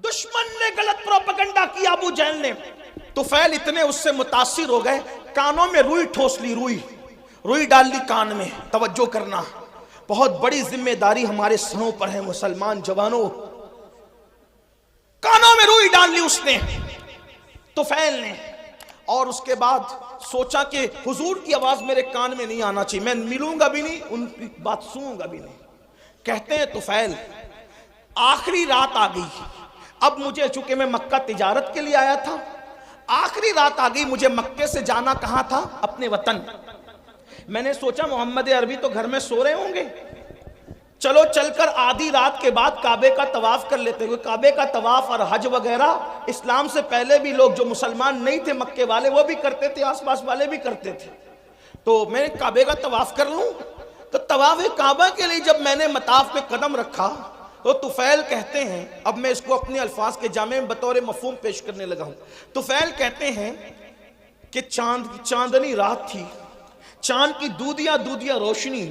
دشمن نے غلط پروپیگنڈا کیا ابو جہل نے. طفیل اتنے اس سے متاثر ہو گئے, کانوں میں روئی ٹھوس لی, روئی ڈال لی کان میں. توجہ کرنا, بہت بڑی ذمہ داری ہمارے سروں پر ہے مسلمان جوانوں. کانوں میں روئی ڈال لی اس نے, طفیل نے, اور اس کے بعد سوچا کہ حضور کی آواز میرے کان میں نہیں آنا چاہیے, میں ملوں گا بھی نہیں, ان کی بات سنوں گا بھی نہیں. کہتے ہیں طفیل آخری رات آ گئی, اب مجھے چونکہ میں مکہ تجارت کے لیے آیا تھا, آخری رات آ گئی, مجھے مکے سے جانا کہاں تھا؟ اپنے وطن. میں نے سوچا محمد عربی تو گھر میں سو رہے ہوں گے, چلو چل کر آدھی رات کے بعد کعبے کا طواف کر لیتے ہوئے. کعبے کا طواف اور حج وغیرہ اسلام سے پہلے بھی لوگ جو مسلمان نہیں تھے مکے والے وہ بھی کرتے تھے, آس پاس والے بھی کرتے تھے. تو میں کعبے کا طواف کر لوں. تو طواف کعبہ کے لیے جب میں نے مطاف پہ قدم رکھا تو طفیل کہتے ہیں, اب میں اس کو اپنے الفاظ کے جامع میں بطور مفہوم پیش کرنے لگا ہوں. طفیل کہتے ہیں کہ چاندنی رات تھی, چاند کی دودیا روشنی,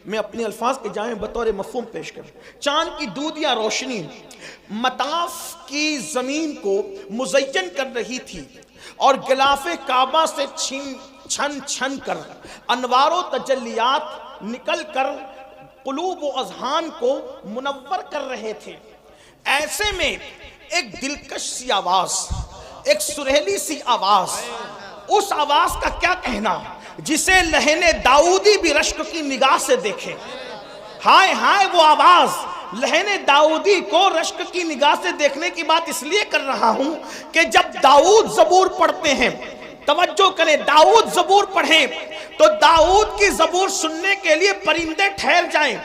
میں اپنے الفاظ کے جامع بطور مفہوم پیش کروں. چاند کی دودیا روشنی مطاف کی زمین کو مزین کر رہی تھی, اور غلاف کعبہ سے چھن کر انوار و تجلیات نکل کر قلوب و اذہان کو منور کر رہے تھے. ایسے میں ایک دلکش سی آواز, ایک سریلی سی آواز, اس آواز کا کیا کہنا جسے لہن داؤدی بھی رشک کی نگاہ سے دیکھے. ہائے ہائے وہ آواز, لہن داؤدی کو رشک کی نگاہ سے دیکھنے کی بات اس لیے کر رہا ہوں کہ جب داؤد زبور پڑھتے ہیں, توجہ کریں, داؤد زبور پڑھیں تو داؤد کی زبور سننے کے لیے پرندے ٹھہر جائیں,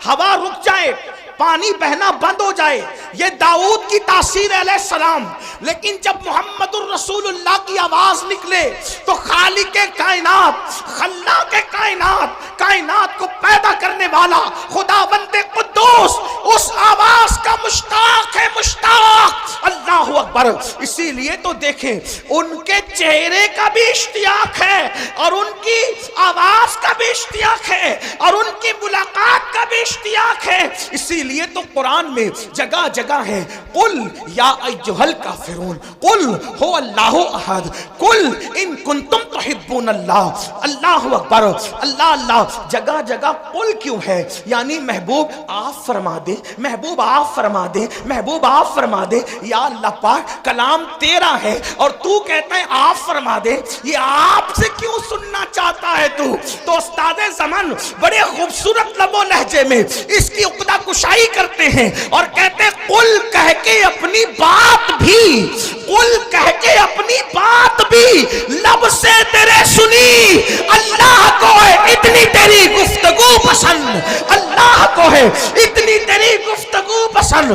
ہوا رک جائے, پانی بہنا بند ہو جائے, یہ داؤد کی تاثیر علیہ السلام. لیکن جب محمد الرسول اللہ کی آواز نکلے تو خالق کائنات, خلاق کائنات, کائنات کو پیدا کرنے والا خداوند قدوس اس آواز کا مشتاق ہے, مشتاق. اللہ اکبر. اسی لیے تو دیکھیں ان کے چہرے کا بھی اشتیاق ہے, اور ان کی آواز کا بھی اشتیاق ہے, اور ان کی ملاقات کا بھی اشتیاق ہے. اسی لیے تو قرآن میں جگہ جگہ ہے, قل یا ایھا الکافرون, قل هو اللہ احد, قل ان کنتم تحبون اللہ. اللہ اکبر, اللہ اللہ. جگہ جگہ قل کیوں ہے؟ یعنی محبوب آپ فرما دے, محبوب آپ فرما دے, محبوب آپ فرما دے. یا اللہ پاک کلام تیرا ہے اور تو کہتا ہے آپ فرما دے, یہ آپ سے کیوں سننا چاہتا ہے تو؟ تو استاد زمان بڑے خوبصورت لب و لہجے میں اس کی عقدہ کشائی کرتے ہیں اور کہتے ہیں قل کہہ کے اپنی بات بھی, قل کہہ کے اپنی بات بھی لب سے تیرے سنی. اللہ کو ہے اتنی تیری گفتگو پسند, اللہ کو ہے اتنی تیری گفتگو پسند.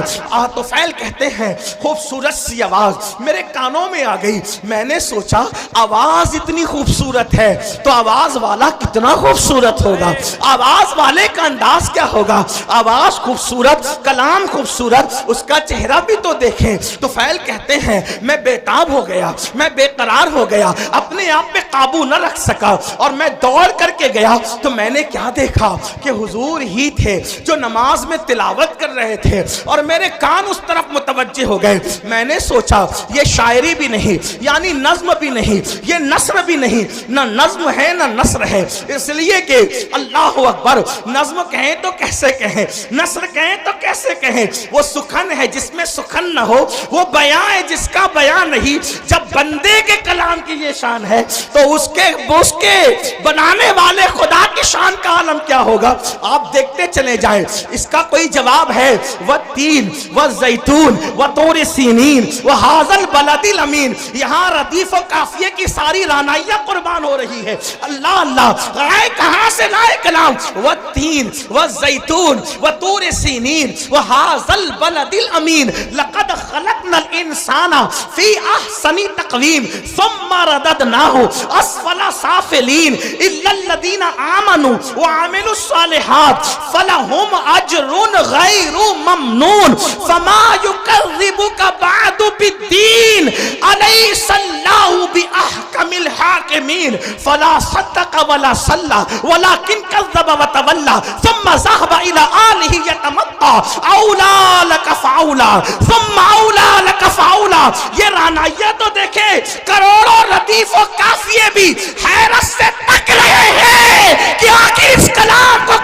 طفیل کہتے ہیں خوبصورت سی آواز میرے کانوں میں آ گئی. میں نے سوچا آواز اتنی خوبصورت ہے تو آواز والا کتنا خوبصورت ہوگا, آواز والے کا انداز کیا ہوگا. آواز خوبصورت, کلام خوبصورت, اس کا چہرہ بھی تو دیکھیں. طفیل کہتے ہیں میں بیتاب ہو گیا, میں بے قرار ہو گیا, اپنے آپ پہ قابو نہ رکھ سکا, اور میں دوڑ کر کے گیا تو میں نے کیا دیکھا کہ حضور ہی تھے جو نماز میں تلاوت کر رہے تھے, اور میرے کان اس طرف متوجہ ہو گئے. میں نے سوچا یہ شاعری بھی نہیں, یعنی نظم بھی نہیں, یہ نثر بھی نہیں, نہ نظم ہے نہ نثر ہے. اس لیے کہ اللہ اکبر, نظم کہیں تو کیسے کہیں, نثر کہیں تو کیسے کہیں. وہ سخن ہے جس میں سخن نہ ہو, وہ بیان ہے جس کا بیان نہیں. جب بندے کے کلام کی یہ شان ہے تو اس کے بنانے والے خدا کی شان کا عالم کیا ہوگا. آپ دیکھتے چلے جائیں. اس کا کوئی جواب ہے والتین والزیتون وطور سینین وہذا البلد الامین. یہاں ردیف و قافیے کی ساری رانائیاں قربان ہو رہی ہے. اللہ اللہ, آئے کہاں سے لائے کلام. والتین والزیتون وطور سینین وہذا البلد الامین لقد خلقنا الانسان فی احسن تقویم ثم رددناہ اسفل سافلین الا الذین آمنوا وعملوا الصالحات فلہم اجر غیر ممنون فما یکذبک بعد بالدین الیس اللہ باحکم الحاکمین فلا صدق ولا صلی ولکن کذب وتولی ثم ذهب الى آلہ یتمطى اولا لک فاولا ثم اولا یہ رعنائیہ تو دیکھیں، کروڑوں ردیف و قافیے بھی حیرت سے تک رہے ہیں کہ آخر اس کلام کو